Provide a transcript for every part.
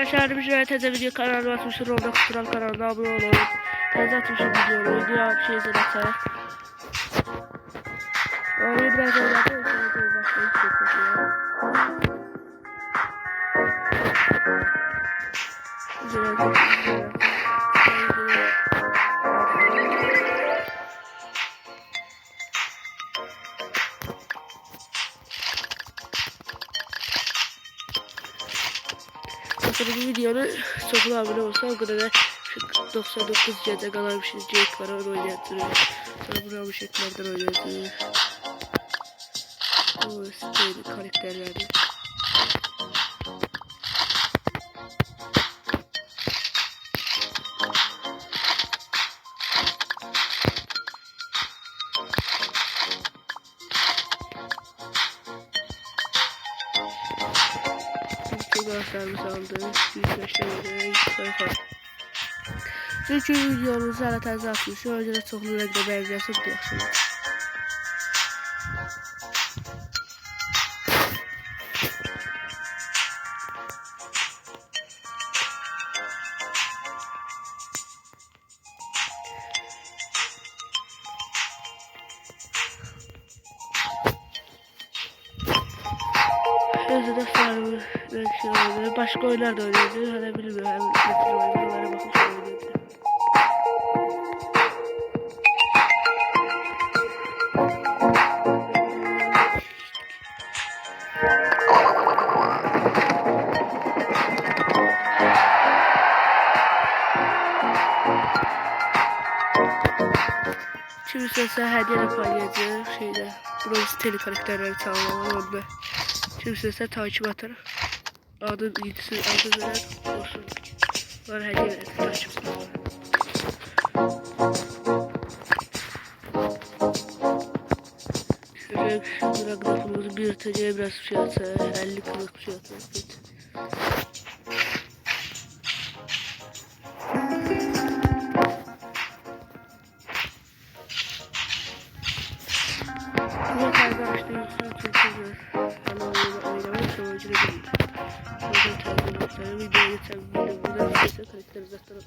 arkadaşlar bir şöyle teze video kanalıma atmışım. Roblox Kral kanalına abone olun. Teze atmışım videoyu. Video bir şey izlemek. Orayı biraz oynatayım. Sonra başlayıp çekiyorum. Sonra bu videonu sonuna abone olsa o kadar da 99 C'de kalan bir şey Jack var onu oynatırıyor. Sonra bunu bu şekillerden oynatırıyor. O siteydi karakterlerdi. Arkadaşlarımız aldı. 105'te sayfa. Çünkü videomuzu hala təzə atmışıq. O yüzden çoxlu rəqdə bənzəyəsi bu yaxşıdır. Özde farmı başka oyunlar da oynuyordu. Hala bilmiyorum. Oyunlara bakıp oynuyordu. Şimdi size hediye paylaşacağım şeyde. Burası teli karakterleri tamamlamak orada. Şimdi size takip atarım. Adı gitsin, adı veren olsun. Var hediye takipsin. Şöyle şu grafımızı bir TC'ye biraz fiyatı, 50 kılık fiyatı. Bu arkadaşlar çok seviyor. Bana oynamayı sonucunu bilmiyor. Burada tercih videoyu tabii buradan size karakter zaten.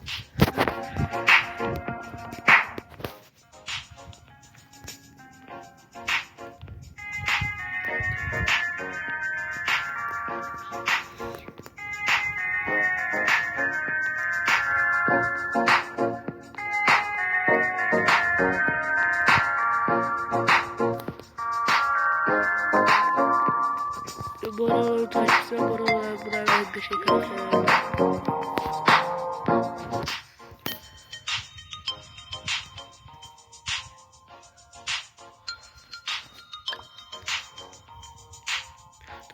Bora takipçisi Bora buradan bir şey karakter.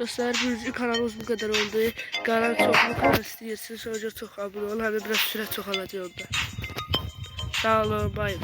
Dostlar birinci kanalımız bu kadar oldu. Kanal çok mu kadar istiyorsunuz? Sonra çok abone olun. Hem de biraz süre çok alacağım da. Sağ olun. Bye.